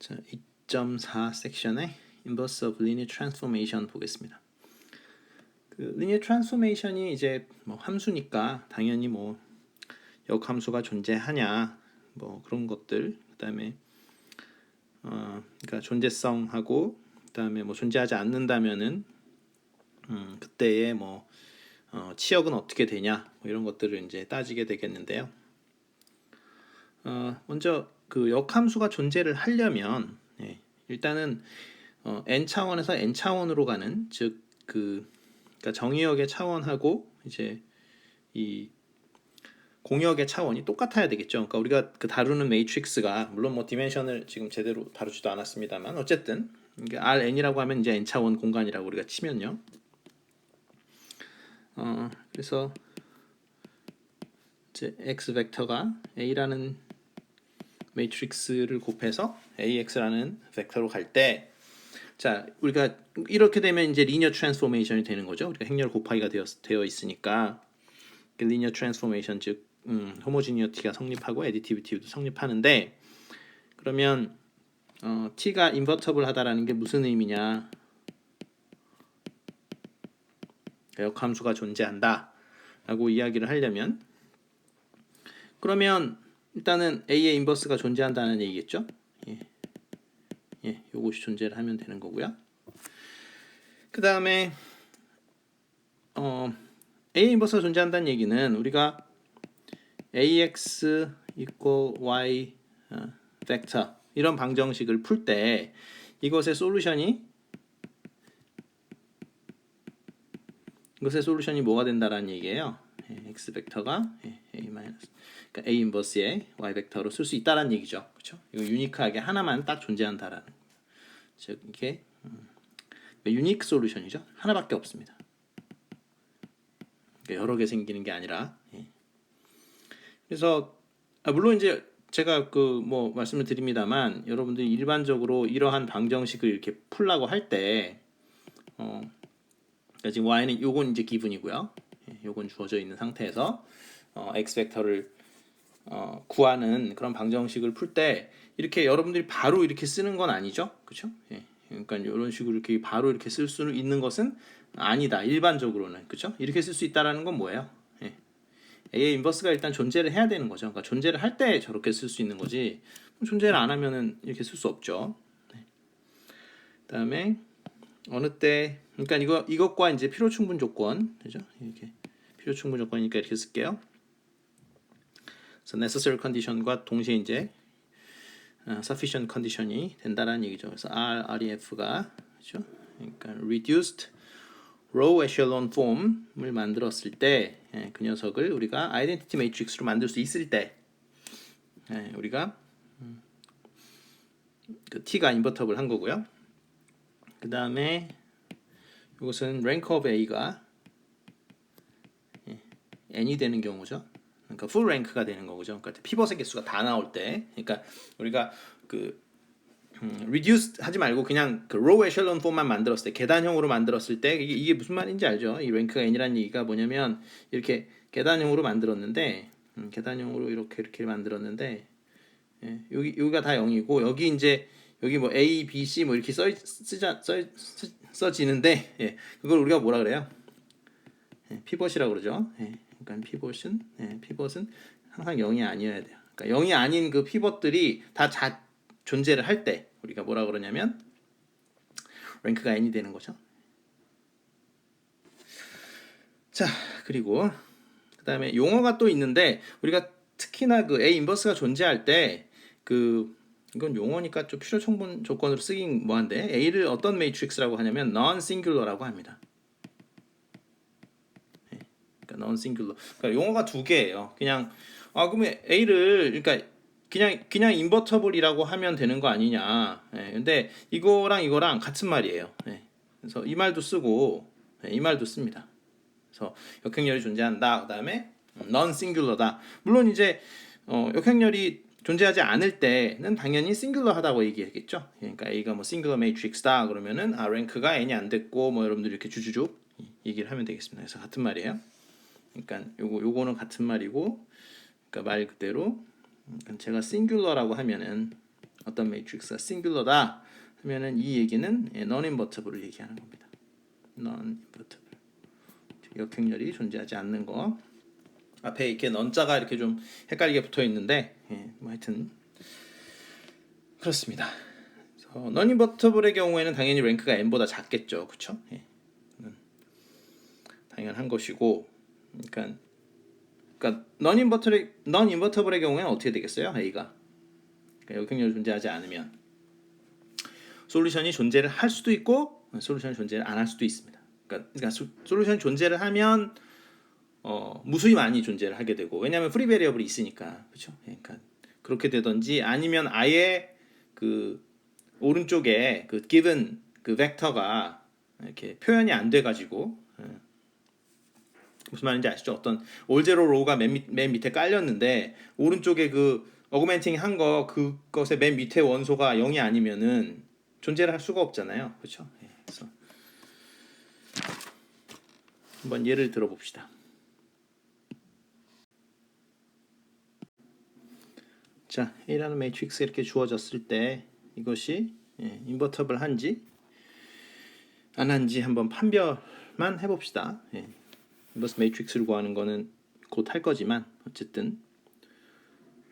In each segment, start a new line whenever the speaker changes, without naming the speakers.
자, 2.4 섹션의 Inverse of Linear Transformation 보겠습니다. 그 Linear Transformation이 이제 뭐 함수니까 당연히 뭐 역함수가 존재하냐 뭐 그런 것들, 그다음에 그러니까 존재성하고 그다음에 뭐 존재하지 않는다면은 그때의 뭐 치역은 어떻게 되냐 뭐 이런 것들을 이제 따지게 되겠는데요. 먼저 그 역함수가 존재를 하려면 일단은 n 차원에서 n 차원으로 가는 즉 그러니까 정의역의 차원하고 이제 이 공역의 차원이 똑같아야 되겠죠. 그러니까 우리가 그 다루는 매트릭스가 물론 뭐 디멘션을 지금 제대로 다루지도 않았습니다만 어쨌든 그러니까 Rn이라고 하면 이제 n 차원 공간이라고 우리가 치면요. 그래서 이제 x 벡터가 a라는 매트릭스를 곱해서 ax라는 벡터로 갈 때, 자 우리가 이렇게 되면 이제 리니어 트랜스포메이션이 되는 거죠. 우리가 행렬 곱하기가 되어 있으니까 리니어 트랜스포메이션 즉 호모지니어티가 성립하고 애디티비티도 성립하는데, 그러면 t가 인버터블하다라는 게 무슨 의미냐? 역함수가 존재한다라고 이야기를 하려면, 그러면 일단은 a의 인버스가 존재한다는 얘기겠죠. 요것이 존재를 하면 되는 거고요. 그 다음에 a 인버스가 존재한다는 얘기는 우리가 ax equal y 벡터 이런 방정식을 풀 때 이것의 솔루션이 뭐가 된다라는 얘기예요. x 벡터가 a 마이너스 그러니까 a 인버스의 y 벡터로 쓸 수 있다라는 얘기죠. 그렇죠? 이거 유니크하게 하나만 딱 존재한다라는 거예요. 즉 이게 유니크 솔루션이죠. 하나밖에 없습니다. 그러니까 여러 개 생기는 게 아니라. 그래서 물론 이제 제가 그 뭐 말씀을 드립니다만 여러분들이 일반적으로 이러한 방정식을 이렇게 풀라고 할 때 그러니까 지금 y는 요건 이제 기분이고요. 요건 주어져 있는 상태에서 x 벡터를 구하는 그런 방정식을 풀 때 이렇게 여러분들이 바로 이렇게 쓰는 건 아니죠. 그렇죠? 그러니까 이런 식으로 이렇게 바로 이렇게 쓸 수 있는 것은 아니다. 일반적으로는. 그렇죠? 이렇게 쓸 수 있다라는 건 뭐예요? A의 인버스가 일단 존재를 해야 되는 거죠. 그러니까 존재를 할 때 저렇게 쓸 수 있는 거지. 존재를 안 하면은 이렇게 쓸 수 없죠. 그다음에 어느 때, 그러니까 이것과 이제 필요 충분 조건, 그죠? 이렇게 필요 충분 조건이니까 이렇게 쓸게요. 그래서 necessary condition과 동시에 이제 sufficient condition이 된다라는 얘기죠. 그래서 REF가 그죠? 그러니까 reduced row echelon form을 만들었을 때, 그 녀석을 우리가 identity matrix로 만들 수 있을 때, 우리가 그 t가 인버터블 한 거고요. 그 다음에 이것은 rank of a가 n이 되는 경우죠. 그러니까 full rank가 되는 거죠. 그러니까 피벗의 개수가 다 나올 때, 그러니까 우리가 그 reduce 하지 말고 그냥 그 row echelon form만 만들었을 때, 계단형으로 만들었을 때 이게 무슨 말인지 알죠? 이 rank가 n이라는 얘기가 뭐냐면 이렇게 계단형으로 만들었는데, 계단형으로 이렇게 만들었는데, 여기가 다 0이고 여기 이제 여기 뭐 A, B, C 뭐 이렇게 써지는데, 그걸 우리가 뭐라 그래요? 피벗이라고 그러죠. 그러니까 피벗은 항상 0이 아니어야 돼요. 그러니까 0이 아닌 그 피벗들이 다 존재를 할 때 우리가 뭐라 그러냐면 랭크가 n이 되는 거죠. 자, 그리고 그 다음에 용어가 또 있는데, 우리가 특히나 그 A 인버스가 존재할 때 이건 용어니까 좀 필요 충분 조건으로 쓰긴 뭐한데, A를 어떤 매트릭스라고 하냐면 non-singular라고 합니다. 그러니까 non-singular. 그러니까 용어가 두 개예요. 그냥 그러면 A를 그러니까 그냥 인버터블이라고 하면 되는 거 아니냐. 근데 이거랑 같은 말이에요. 그래서 이 말도 쓰고 이 말도 씁니다. 그래서 역행렬이 존재한다. 그다음에 non-singular다. 물론 이제 역행렬이 존재하지 않을 때는 당연히 싱귤러하다고 얘기하겠죠. 그러니까 A가 뭐 싱귤러 매트릭스다 그러면은 랭크가 n이 안 됐고 뭐 여러분들 이렇게 주주쭉 얘기를 하면 되겠습니다. 그래서 같은 말이에요. 그러니까 요거는 같은 말이고, 그러니까 말 그대로, 그러니까 제가 싱귤러라고 하면은 어떤 매트릭스가 싱귤러다 하면은 이 얘기는 non-invertible을 얘기하는 겁니다. non-invertible. 역행렬이 존재하지 않는 거. 앞에 이렇게 넌자가 이렇게 좀 헷갈리게 붙어 있는데 뭐 하여튼 그렇습니다. non-invertible의 경우에는 당연히 랭크가 n보다 작겠죠, 그렇죠? 당연한 것이고, 그러니까 non-invertible의 경우에는 어떻게 되겠어요? A가 그러니까 역행렬이 존재하지 않으면 솔루션이 존재를 할 수도 있고 솔루션이 존재를 안 할 수도 있습니다. 그러니까 솔루션이 존재를 하면 무수히 많이 존재를 하게 되고, 왜냐하면 프리 베리어블이 있으니까, 그렇죠? 그러니까 그렇게 되든지 아니면 아예 그 오른쪽에 그 given 그 벡터가 이렇게 표현이 안 돼 가지고, 무슨 말인지 아시죠? 어떤 올제로 로우가 맨 밑에 깔렸는데 오른쪽에 그 어그멘팅 한 거 그것의 맨 밑에 원소가 0이 아니면은 존재를 할 수가 없잖아요, 그렇죠? 그래서 한번 예를 들어봅시다. 자, A라는 매트릭스 이렇게 주어졌을 때 이것이 인버터블 한지 안 한지 한번 판별만 해봅시다. 인버스 매트릭스를 구하는 거는 곧 할 거지만 어쨌든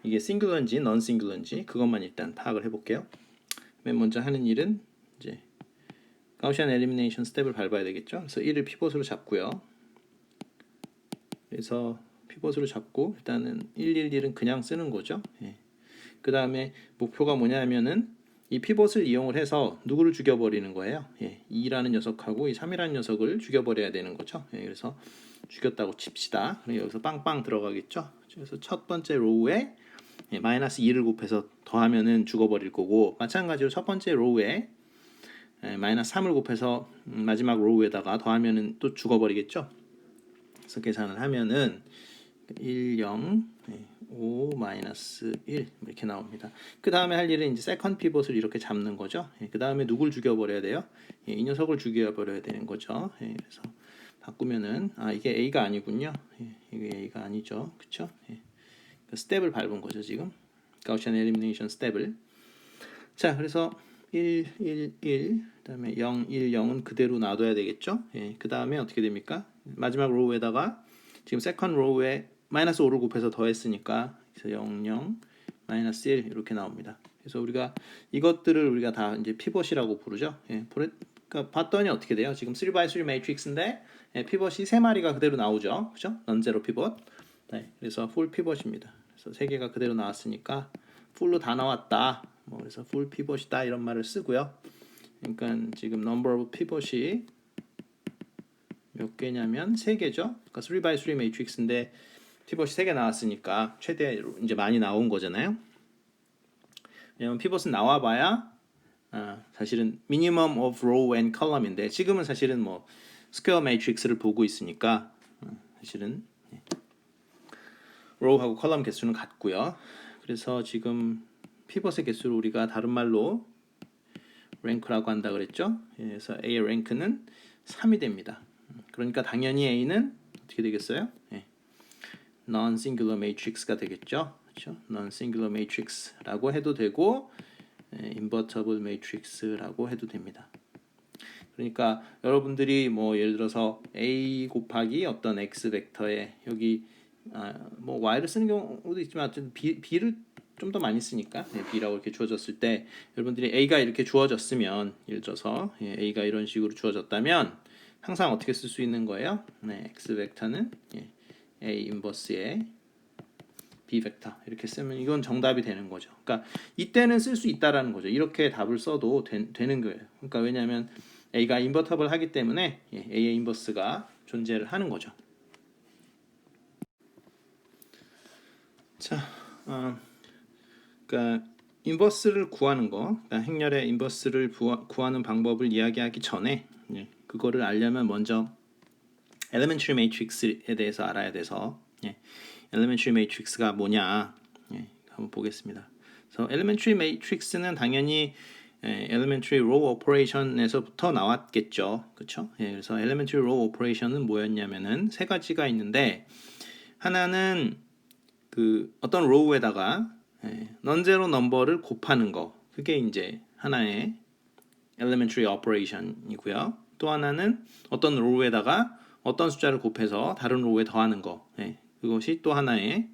이게 싱글러인지 넌 싱글러인지 그것만 일단 파악을 해볼게요. 맨 먼저 하는 일은 이제 가우시안 엘리미네이션 스텝을 밟아야 되겠죠. 그래서 1을 피벗으로 잡고요. 그래서 피벗으로 잡고 일단은 111은 그냥 쓰는 거죠. 그 다음에 목표가 뭐냐면은 이 피벗을 이용을 해서 누구를 죽여버리는 거예요. 2라는 녀석하고 이 3이라는 녀석을 죽여버려야 되는 거죠. 그래서 죽였다고 칩시다. 여기서 빵빵 들어가겠죠. 그래서 첫 번째 로우에 마이너스 2를 곱해서 더하면은 죽어버릴 거고, 마찬가지로 첫 번째 로우에 마이너스 3을 곱해서 마지막 로우에다가 더하면은 또 죽어버리겠죠. 그래서 계산을 하면은 1, 0, 5, 마이너스 1 이렇게 나옵니다. 그 다음에 할 일은 이제 세컨드 피벗을 이렇게 잡는 거죠. 그 다음에 누굴 죽여버려야 돼요? 이 녀석을 죽여버려야 되는 거죠. 그래서 바꾸면은 이게 A가 아니군요. 이게 A가 아니죠, 그렇죠? 그 스텝을 밟은 거죠 지금. 가우시안 엘리미네이션 스텝을. 자, 그래서 1, 1, 1, 그다음에 0, 1, 0은 그대로 놔둬야 되겠죠. 그 다음에 어떻게 됩니까? 마지막 로우에다가 지금 세컨드 로우에 마이너스 5를 곱해서 더했으니까 그래서 0, 0, 마이너스 1 이렇게 나옵니다. 그래서 우리가 이것들을 우리가 다 이제 피벗이라고 부르죠. 그러니까 봤더니 어떻게 돼요? 지금 3x3 매트릭스인데 피벗이 3마리가 그대로 나오죠. 그렇죠? 넌제로 피벗. 그래서 풀 피벗입니다. 그래서 3개가 그대로 나왔으니까 풀로 다 나왔다. 그래서 풀 피벗이다 이런 말을 쓰고요. 그러니까 지금 number of 피벗이 몇 개냐면 3개죠. 그러니까 3x3 매트릭스인데 피벗이 3개 나왔으니까 최대로 이제 많이 나온 거잖아요. 왜냐면 피벗은 나와봐야 사실은 minimum of row and column인데 지금은 사실은 뭐 스퀘어 매트릭스를 보고 있으니까 사실은 row하고 컬럼 개수는 같고요. 그래서 지금 피벗의 개수를 우리가 다른 말로 랭크라고 한다 그랬죠. 그래서 A의 랭크는 3이 됩니다. 그러니까 당연히 A는 어떻게 되겠어요? non-singular matrix가 되겠죠. 그렇죠? non-singular matrix라고 해도 되고 invertible matrix라고 해도 됩니다. 그러니까 여러분들이 뭐 예를 들어서 A 곱하기 어떤 X 벡터에 여기 뭐 Y를 쓰는 경우도 있지만 B를 좀 더 많이 쓰니까 B라고 이렇게 주어졌을 때 여러분들이 A가 이렇게 주어졌으면 예를 들어서 A가 이런 식으로 주어졌다면 항상 어떻게 쓸 수 있는 거예요? X 벡터는 A 인버스의 B 벡터 이렇게 쓰면 이건 정답이 되는 거죠. 그러니까 이때는 쓸 수 있다라는 거죠. 이렇게 답을 써도 되는 거예요. 그러니까 왜냐하면 A가 인버터블 하기 때문에 A의 인버스가 존재를 하는 거죠. 자, 그러니까 인버스를 구하는 거, 그러니까 행렬의 인버스를 구하는 방법을 이야기하기 전에 그거를 알려면 먼저 elementary matrix에 대해서 알아야 돼서 elementary matrix가 뭐냐 한번 보겠습니다. 그래서 elementary matrix는 당연히 elementary row operation에서부터 나왔겠죠, 그렇죠? 그래서 elementary row operation은 뭐였냐면은 세 가지가 있는데 하나는 그 어떤 row에다가 non-zero 넘버를 곱하는 거, 그게 이제 하나의 elementary operation이고요. 또 하나는 어떤 로우에다가 어떤 숫자를 곱해서 다른 로우에 더하는 거. 예, 그것이 또 하나의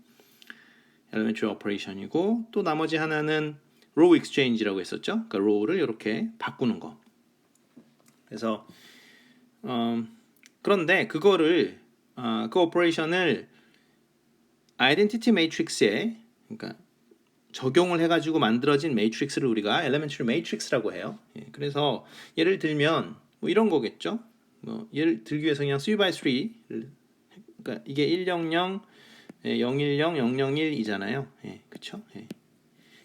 elementary operation이고, 또 나머지 하나는 row exchange라고 했었죠. 그러니까 row를 이렇게 바꾸는 거. 그래서 그런데 그거를 그 오퍼레이션을 아이덴티티 매트릭스에, 그러니까 적용을 해가지고 만들어진 매트릭스를 우리가 elementary matrix라고 해요. 예, 그래서 예를 들면 뭐 이런 거겠죠. 뭐 예를 들기 위해서 그냥 3x3, 그러니까 이게 100, 010, 001이잖아요. 예, 그렇죠? 예.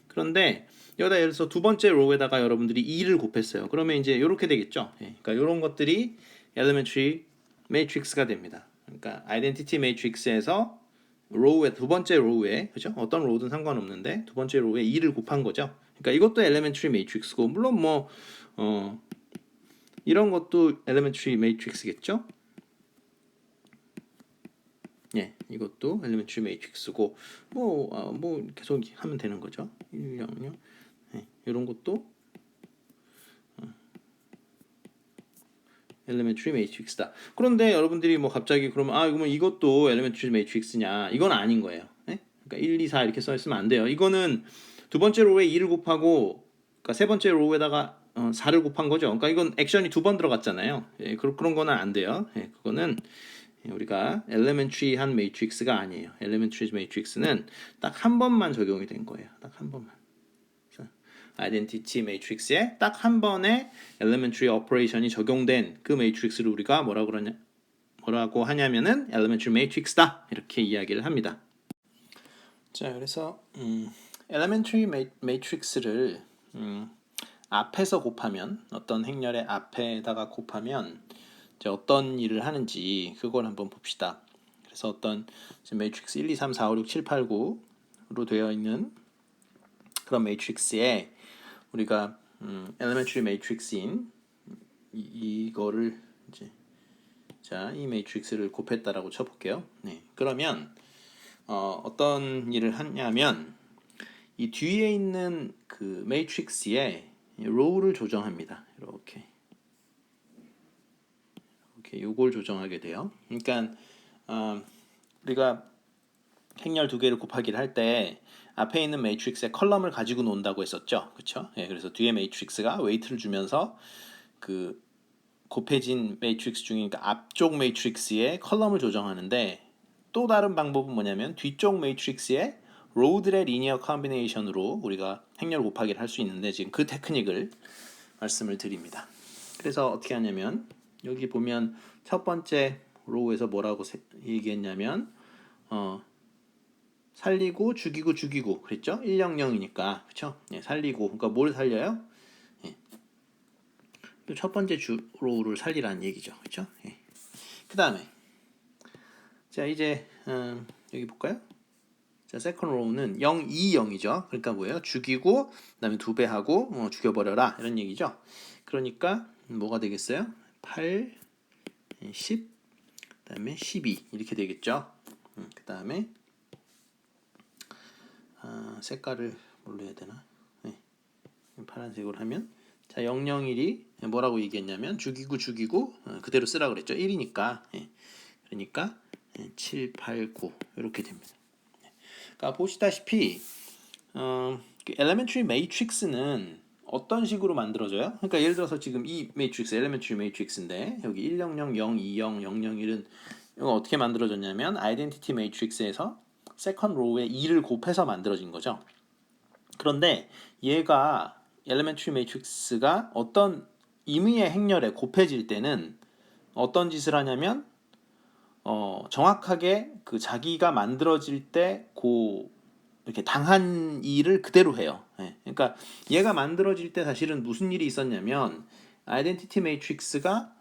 그런데 여기다 예를 들어서 두 번째 로우에다가 여러분들이 2를 곱했어요. 그러면 이제 이렇게 되겠죠. 예, 그러니까 이런 것들이 elementary matrix가 됩니다. 그러니까 identity matrix에서 로우의 두 번째 로우에, 그죠? 어떤 로우든 상관없는데 두 번째 로우에 2를 곱한 거죠. 그러니까 이것도 elementary matrix고, 물론 뭐 이런 것도 elementary matrix겠죠? 예, 이것도 elementary matrix고, 뭐 계속 하면 되는 거죠. 1, 0, 0. 예, 이런 것도 elementary matrix다. 그런데 여러분들이 뭐 갑자기 그러면 그러면 이것도 elementary matrix냐? 이건 아닌 거예요. 예? 그러니까 1, 2, 4 이렇게 써 있으면 안 돼요. 이거는 두 번째 로우에 2를 곱하고, 그러니까 세 번째 로우에다가 4를 곱한 거죠. 그러니까 이건 액션이 두 번 들어갔잖아요. 예, 그런 거는 안 돼요. 예, 그거는 우리가 elementary한 matrix가 아니에요. elementary matrix는 딱 한 번만 적용이 된 거예요. 딱 한 번만. 아이덴티티 매트릭스에 딱 한 번의 elementary operation이 적용된 그 매트릭스를 우리가 뭐라고 하냐면은 elementary matrix다, 이렇게 이야기를 합니다. 자, 그래서 elementary matrix를 앞에서 곱하면, 어떤 행렬의 앞에다가 곱하면 이제 어떤 일을 하는지 그걸 한번 봅시다. 그래서 어떤 매트릭스 1, 2, 3, 4, 5, 6, 7, 8, 9로 되어 있는 그런 매트릭스에 우리가 elementary matrix인 이거를 이제, 자, 이 매트릭스를 곱했다라고 쳐볼게요. 네, 그러면 어떤 일을 하냐면 이 뒤에 있는 그 매트릭스에 로우를 조정합니다. 이렇게 요걸 조정하게 돼요. 그러니까 우리가 행렬 두 개를 곱하기를 할 때 앞에 있는 매트릭스에 컬럼을 가지고 논다고 했었죠. 그렇죠? 예, 그래서 뒤에 매트릭스가 웨이트를 주면서 그 곱해진 매트릭스 중에, 그러니까 앞쪽 매트릭스의 컬럼을 조정하는데, 또 다른 방법은 뭐냐면 뒤쪽 매트릭스의 로우들의 리니어 컨비네이션으로 우리가 행렬 곱하기를 할 수 있는데, 지금 그 테크닉을 말씀을 드립니다. 그래서 어떻게 하냐면 여기 보면 첫 번째 로우에서 뭐라고 얘기했냐면 살리고 죽이고 그랬죠? 100이니까. 그렇죠? 예, 살리고, 그러니까 뭘 살려요? 예. 첫 번째 로우를 살리라는 얘기죠. 그렇죠? 예. 그다음에 자, 이제 여기 볼까요? 자, 세컨드 로우는 0, 2, 0이죠. 그러니까 뭐예요? 죽이고 그다음에 2배 하고 죽여버려라, 이런 얘기죠. 그러니까 뭐가 되겠어요? 8, 10, 그다음에 12 이렇게 되겠죠. 그다음에 색깔을 뭘로 해야 되나? 네. 파란색으로 하면, 자, 001이 뭐라고 얘기했냐면 죽이고 그대로 쓰라 그랬죠. 1이니까. 예. 그러니까 7, 8, 9 이렇게 됩니다. 그러니까 보시다시피 그 elementary matrix는 어떤 식으로 만들어져요? 그러니까 예를 들어서 지금 이 매트릭스 elementary matrix인데 여기 100, 020, 001은 이거 어떻게 만들어졌냐면 identity matrix에서 second row에 2를 곱해서 만들어진 거죠. 그런데 얘가 elementary matrix가 어떤 임의의 행렬에 곱해질 때는 어떤 짓을 하냐면 정확하게 그 자기가 만들어질 때 이렇게 당한 일을 그대로 해요. 예. 그러니까 얘가 만들어질 때 사실은 무슨 일이 있었냐면 아이덴티티 매트릭스가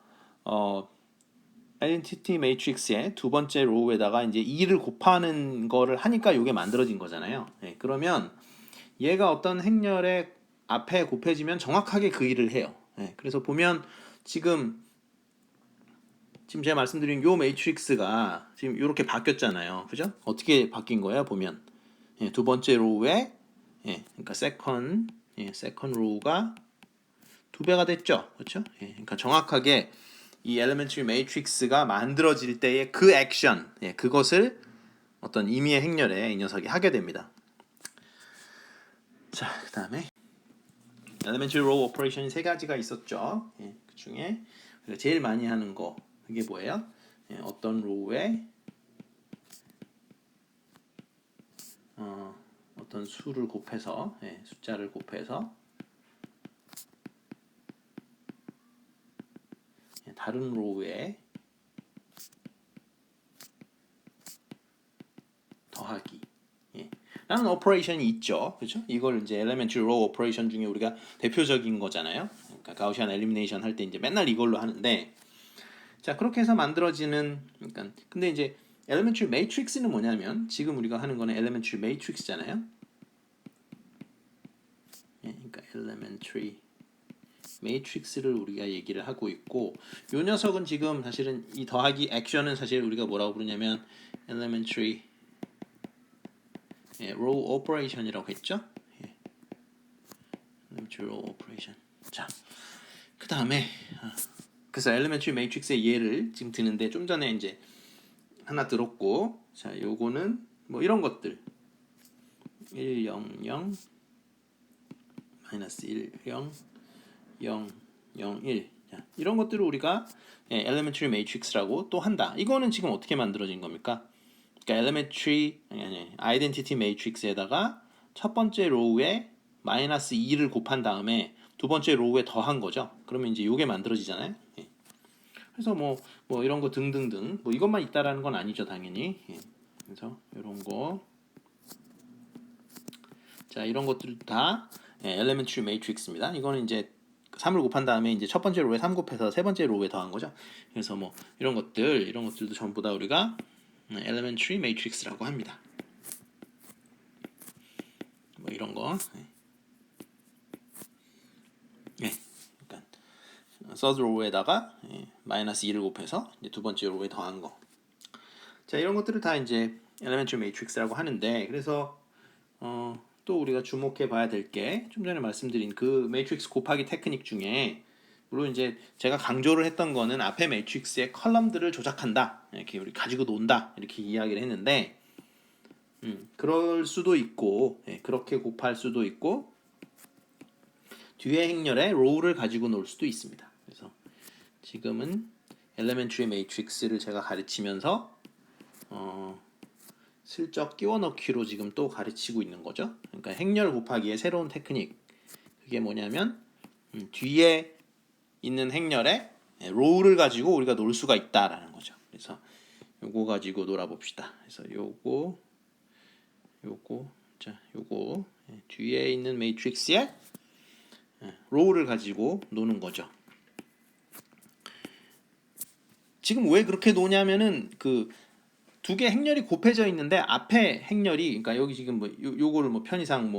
아이덴티티 매트릭스의 두 번째 로우에다가 이제 2를 곱하는 거를 하니까 이게 만들어진 거잖아요. 예. 그러면 얘가 어떤 행렬의 앞에 곱해지면 정확하게 그 일을 해요. 예. 그래서 보면 지금 제가 말씀드린 요 매트릭스가 지금 이렇게 바뀌었잖아요. 그죠? 어떻게 바뀐 거예요? 보면 두 번째 로우에 그러니까 세컨 세컨드 로우가 2배가 됐죠. 그렇죠? 그러니까 정확하게 이 elementary matrix가 만들어질 때의 그 액션, 그것을 어떤 임의의 행렬에 이 녀석이 하게 됩니다. 자, 그다음에 elementary row operation이 세 가지가 있었죠. 그 중에 제일 많이 하는 거 이게 뭐예요? 어떤 로우에 어떤 수를 곱해서 숫자를 곱해서 다른 로우에 더하기 라는 오퍼레이션이 있죠. 그렇죠? 이걸 이제 elementary row operation 중에 우리가 대표적인 거잖아요. 그러니까 가우시안 엘리미네이션 할 때 이제 맨날 이걸로 하는데 자, 그렇게 해서 만들어지는 그러니까 근데 이제 elementary matrix는 뭐냐면 지금 우리가 하는 거는 elementary matrix잖아요. 그러니까 elementary matrix를 우리가 얘기를 하고 있고 요 녀석은 지금 사실은 이 더하기 액션은 사실 우리가 뭐라고 부르냐면 elementary row operation이라고 했죠. elementary row operation. 자, 그 다음에 그래서 elementary matrix의 예를 지금 드는데 좀 전에 이제 하나 들었고 자, 요거는 뭐 이런 것들 1, 0, 0 마이너스 1, 0 0, 0, 1 자, 이런 것들을 우리가 elementary matrix라고 또 한다. 이거는 지금 어떻게 만들어진 겁니까? 그러니까 elementary identity matrix에다가 첫 번째 로우에 마이너스 2를 곱한 다음에 두 번째 로우에 더한 거죠. 그러면 이제 이게 만들어지잖아요. 그래서 뭐 이런 거 등등등 뭐 이것만 있다라는 건 아니죠, 당연히. 그래서 이런 거 자, 이런 것들 다 elementary matrix입니다. 이거는 이제 3을 곱한 다음에 이제 첫 번째 로우에 3 곱해서 세 번째 로우에 더한 거죠. 그래서 뭐 이런 것들도 전부 다 우리가 elementary matrix라고 합니다. 뭐 이런 거. 그러니까 third row에다가 마이너스 2를 곱해서 이제 두 번째 로우에 더한 거. 자, 이런 것들을 다 이제 elementary matrix라고 하는데 그래서 또 우리가 주목해 봐야 될 게 좀 전에 말씀드린 그 매트릭스 곱하기 테크닉 중에 물론 이제 제가 강조를 했던 거는 앞에 매트릭스의 컬럼들을 조작한다 이렇게 우리 가지고 논다 이렇게 이야기를 했는데 그럴 수도 있고 그렇게 곱할 수도 있고 뒤에 행렬에 로우를 가지고 놀 수도 있습니다. 그래서 지금은 elementary matrix를 제가 가르치면서 슬쩍 끼워 넣기로 지금 또 가르치고 있는 거죠. 그러니까 행렬 곱하기의 새로운 테크닉. 그게 뭐냐면 뒤에 있는 행렬에 로우를 가지고 우리가 놀 수가 있다라는 거죠. 그래서 요거 가지고 놀아 봅시다. 그래서 요거 자, 요거 뒤에 있는 매트릭스에 로우를 가지고 노는 거죠. 지금 왜 그렇게 노냐면은 그 두 개 행렬이 곱해져 있는데 앞에 행렬이 그러니까 여기 지금 뭐 요거를 뭐 편의상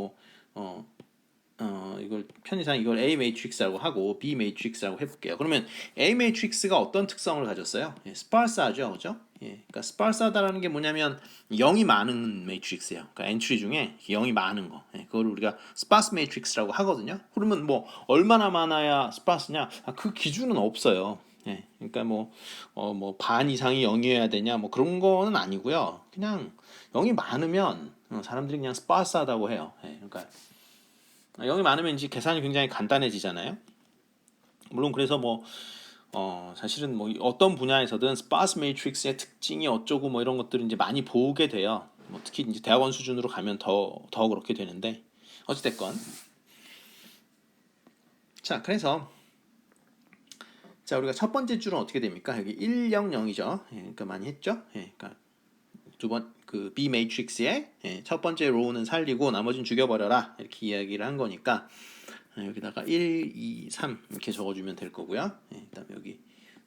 이걸 편의상 이걸 A 매트릭스라고 하고 B 매트릭스라고 해볼게요. 그러면 A 매트릭스가 어떤 특성을 가졌어요? 스파르스하죠, 그죠? 그러니까 스파르스하다라는 게 뭐냐면 0이 많은 매트릭스예요. 그러니까 엔트리 중에 0이 많은 거. 그걸 우리가 스파스 매트릭스라고 하거든요. 그러면 뭐 얼마나 많아야 스파스냐? 그 기준은 없어요. 그러니까 뭐 반 이상이 0이어야 되냐? 뭐 그런 거는 아니고요. 그냥 0이 많으면 사람들이 그냥 스파스하다고 해요. 그러니까 0이 많으면 이제 계산이 굉장히 간단해지잖아요. 물론 그래서 사실은 뭐 어떤 분야에서든 스파스 매트릭스의 특징이 어쩌고 뭐 이런 것들을 이제 많이 보게 돼요. 뭐 특히 이제 대학원 수준으로 가면 더 그렇게 되는데 어찌됐건 자, 그래서 자, 우리가 첫 번째 줄은 어떻게 됩니까? 여기 1, 0, 0이죠. 그러니까 많이 했죠. 그러니까 두 번 그 B 매트릭스의 첫 번째 로우는 살리고 나머지는 죽여버려라 이렇게 이야기를 한 거니까 여기다가 1, 2, 3 이렇게 적어주면 될 거고요. 그다음 여기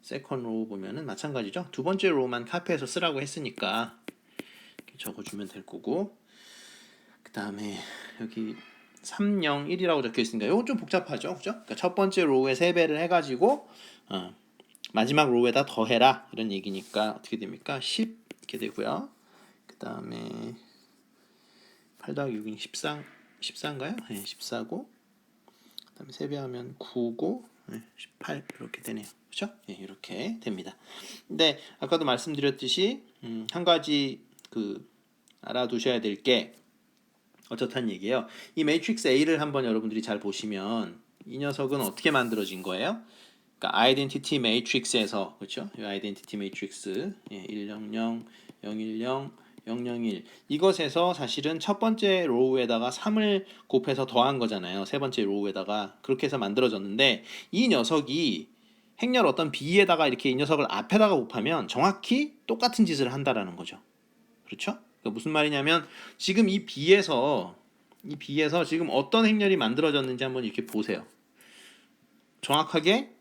세컨 로우 보면은 마찬가지죠. 두 번째 로우만 카피해서 쓰라고 했으니까 이렇게 적어주면 될 거고 그 다음에 여기 3, 0, 1이라고 적혀 있으니까 이건 좀 복잡하죠, 그죠? 그러니까 첫 번째 로우에 3배를 해가지고 마지막 로우에다 더해라 이런 얘기니까 어떻게 됩니까? 10 이렇게 되고요. 그 다음에 8 더하기 6은 14인가요? 14고 그다음에 세배하면 9고 18 이렇게 되네요. 그렇죠? 예, 이렇게 됩니다. 근데 아까도 말씀드렸듯이 한 가지 알아두셔야 될 게 어쩌다는 얘기예요. 이 매트릭스 A를 한번 여러분들이 잘 보시면 이 녀석은 어떻게 만들어진 거예요? 그러니까 아이덴티티 매트릭스에서 그렇죠? 이 아이덴티티 매트릭스 100 010 001 이것에서 사실은 첫 번째 로우에다가 3을 곱해서 더한 거잖아요. 세 번째 로우에다가 그렇게 해서 만들어졌는데 이 녀석이 행렬 어떤 B에다가 이렇게 이 녀석을 앞에다가 곱하면 정확히 똑같은 짓을 한다라는 거죠. 그렇죠? 그러니까 무슨 말이냐면 지금 이 B에서 지금 어떤 행렬이 만들어졌는지 한번 이렇게 보세요. 정확하게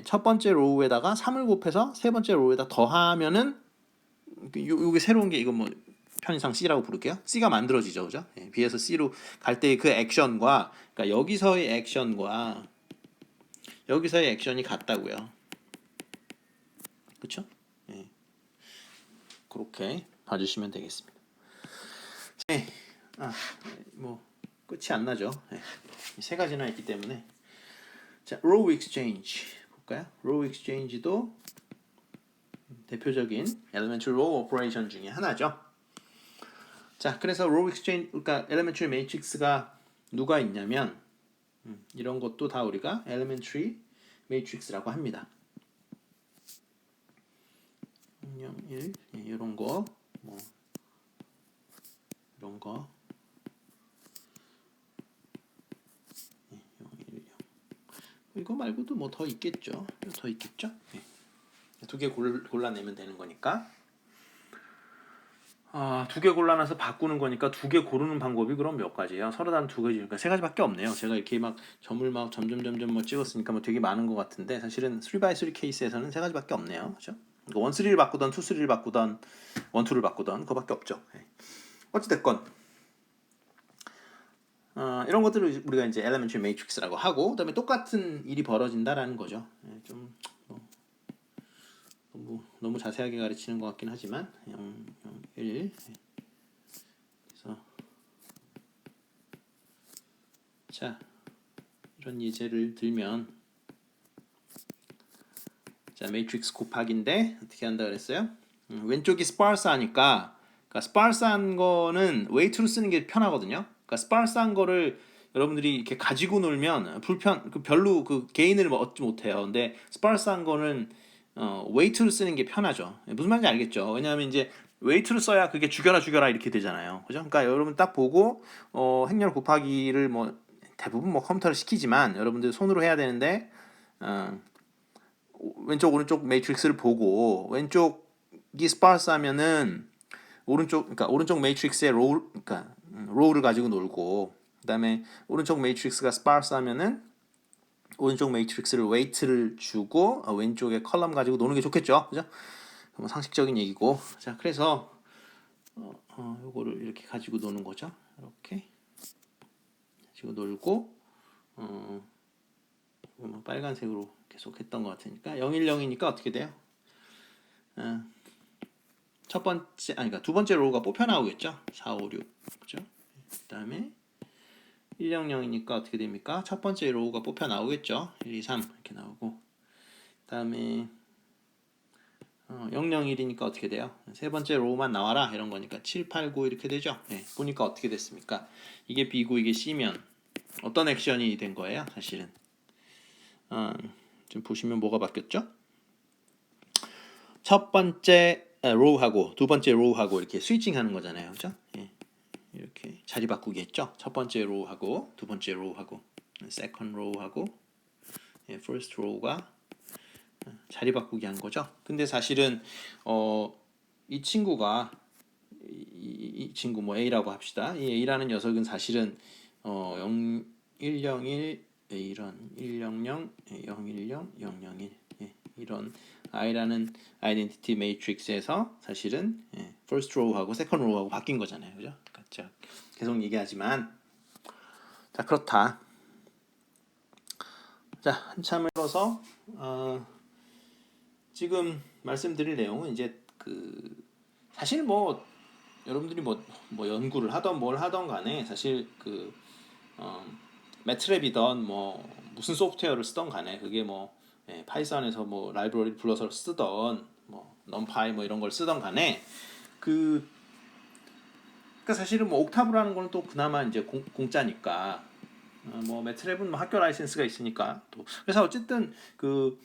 첫 번째 로우에다가 3을 곱해서 세 번째 로우에다 더하면은 요게 새로운 게 이거 뭐 편의상 C라고 부를게요. C가 만들어지죠, 그죠? B에서 C로 갈 때 그 액션과 그러니까 여기서의 액션이 같다고요. 그렇죠? 그렇게 봐주시면 되겠습니다. 뭐 끝이 안 나죠. 세 가지나 있기 때문에 자, row exchange 볼까요? row exchange도 대표적인 elementary row operation 중에 하나죠. 자, 그래서 row exchange 그러니까 elementary matrix가 누가 있냐면 이런 것도 다 우리가 elementary matrix라고 합니다. 0, 1 이런 거 뭐 이런 거 0, 1 0 이거 말고도 뭐 더 있겠죠. 더 있겠죠. 두 개 골라내면 되는 거니까. 두 개 골라놔서 바꾸는 거니까 두 개 고르는 방법이 그럼 몇 가지예요? 서로 다른 두 가지니까 세 가지밖에 없네요. 제가 이렇게 막 점을 막 점점 뭐 찍었으니까 뭐 되게 많은 것 같은데 사실은 3x3 케이스에서는 세 가지밖에 없네요. 그렇죠? 1, 3를 바꾸던 2, 3를 바꾸던 1, 2를 바꾸던 그거밖에 없죠. 어찌됐건 이런 것들을 우리가 이제 elementary matrix라고 하고 그다음에 똑같은 일이 벌어진다라는 거죠. 좀 너무 자세하게 가르치는 것 같긴 하지만 0, 0, 1 그래서 자 이런 예제를 들면 자 매트릭스 곱하기인데 어떻게 한다 그랬어요? 왼쪽이 스파르스하니까 그러니까 스파르스한 거는 웨이트로 쓰는 게 편하거든요. 그러니까 스파르스한 거를 여러분들이 이렇게 가지고 놀면 별로 그 게인을 얻지 못해요. 근데 스파르스한 거는 웨이트로 쓰는 게 편하죠. 무슨 말인지 알겠죠? 왜냐하면 이제 웨이트로 써야 그게 죽여라 이렇게 되잖아요. 그죠? 그러니까 여러분 딱 보고 행렬 곱하기를 뭐 대부분 뭐 컴퓨터를 시키지만 여러분들 손으로 해야 되는데 왼쪽 오른쪽 매트릭스를 보고 왼쪽이 스파르스하면은 오른쪽 매트릭스의 로우를 가지고 놀고 그다음에 오른쪽 매트릭스가 스파르스하면은 오른쪽 매트릭스를 웨이트를 주고 왼쪽에 컬럼 가지고 노는 게 좋겠죠, 그죠? 뭐 상식적인 얘기고 자 그래서 요거를 이렇게 가지고 노는 거죠. 이렇게 가지고 놀고 뭐 빨간색으로 계속 했던 것 같으니까 010이니까 어떻게 돼요? 첫 번째 그러니까 두 번째 로우가 뽑혀 나오겠죠. 4, 5, 6 그죠? 그다음에 100이니까 어떻게 됩니까? 첫 번째 로우가 뽑혀 나오겠죠. 1, 2, 3 이렇게 나오고 그다음에 001이니까 어떻게 돼요? 세 번째 로우만 나와라 이런 거니까 7, 8, 9 이렇게 되죠. 보니까 어떻게 됐습니까? 이게 B고 이게 C면 어떤 액션이 된 거예요? 사실은 좀 보시면 뭐가 바뀌었죠? 첫 번째 로우하고 두 번째 로우하고 이렇게 스위칭하는 거잖아요, 그렇죠? 이렇게 자리 바꾸기 했죠. 첫 번째 로우하고 두 번째 로우하고 세컨드 로우하고 first row가 자리 바꾸기 한 거죠. 근데 사실은 이 친구가 이 친구 뭐 A라고 합시다. 이 A라는 녀석은 사실은 0, 101 이런 100 010 001 이런 I라는 아이덴티티 매트릭스에서 사실은 first row하고 second row하고 바뀐 거잖아요, 그죠? 그러니까 계속 얘기하지만 자 그렇다. 자 한참을 걸어서 지금 말씀드릴 내용은 이제 사실 뭐 여러분들이 뭐 연구를 하던 뭘 하던 간에 사실 매트랩이던 뭐 무슨 소프트웨어를 쓰던 간에 그게 뭐 파이썬에서 뭐 라이브러리 불러서 쓰던 뭐 넘파이 뭐 이런 걸 쓰던 간에 그 그러니까 사실은 뭐 옥타브라는 거는 또 그나마 이제 공짜니까 뭐 매트랩은 뭐 학교 라이센스가 있으니까 또 그래서 어쨌든 그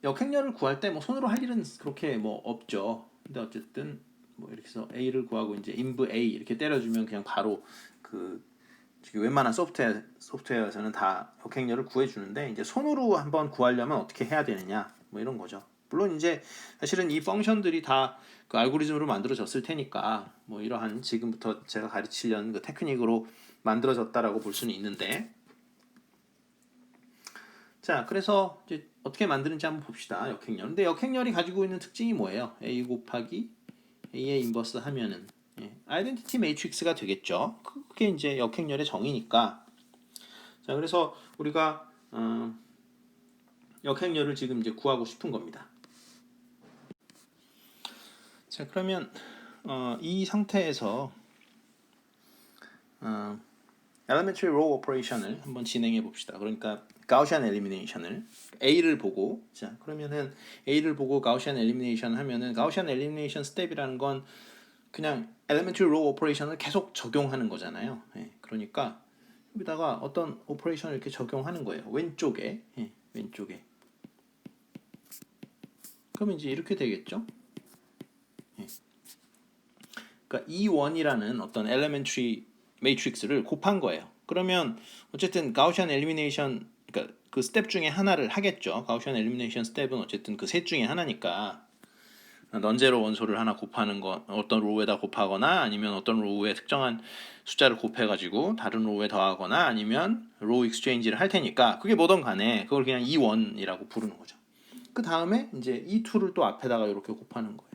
역행렬을 구할 때 뭐 손으로 할 일은 그렇게 뭐 없죠. 근데 어쨌든 뭐 이렇게 해서 A를 구하고 이제 inv A 이렇게 때려주면 그냥 바로 그 웬만한 소프트웨어에서는 다 역행렬을 구해주는데 이제 손으로 한번 구하려면 어떻게 해야 되느냐 뭐 이런 거죠. 물론 이제 사실은 이 펑션들이 다 그 알고리즘으로 만들어졌을 테니까 뭐 이러한 지금부터 제가 가르치려는 그 테크닉으로 만들어졌다라고 볼 수는 있는데 자 그래서 이제 어떻게 만드는지 한번 봅시다. 역행렬. 근데 역행렬이 가지고 있는 특징이 뭐예요? A 곱하기 A의 인버스 하면은 아이덴티티 매트릭스가 되겠죠. 그게 이제 역행렬의 정의니까. 자 그래서 우리가 역행렬을 지금 이제 구하고 싶은 겁니다. 자 그러면 이 상태에서 elementary row operation을 한번 진행해 봅시다. 그러니까 가우시안 엘리미네이션을 A를 보고 자 그러면은 A를 보고 가우시안 엘리미네이션 하면은 가우시안 엘리미네이션 스텝이라는 건 그냥 elementary row operation을 계속 적용하는 거잖아요. 그러니까 여기다가 어떤 오퍼레이션을 이렇게 적용하는 거예요. 왼쪽에 왼쪽에 그러면 이제 이렇게 되겠죠. 그러니까 E1이라는 어떤 elementary matrix를 곱한 거예요. 그러면 어쨌든 가우시안 엘리미네이션 그러니까 그 스텝 중에 하나를 하겠죠. 가우시안 엘리미네이션 스텝은 어쨌든 그 셋 중에 하나니까 넌제로 원소를 하나 곱하는 거 어떤 로우에다 곱하거나 아니면 어떤 로우에 특정한 숫자를 곱해가지고 다른 로우에 더하거나 아니면 로우 익스체인지를 할 테니까 그게 뭐든 간에 그걸 그냥 E1이라고 부르는 거죠. 그 다음에 이제 E2를 또 앞에다가 이렇게 곱하는 거예요.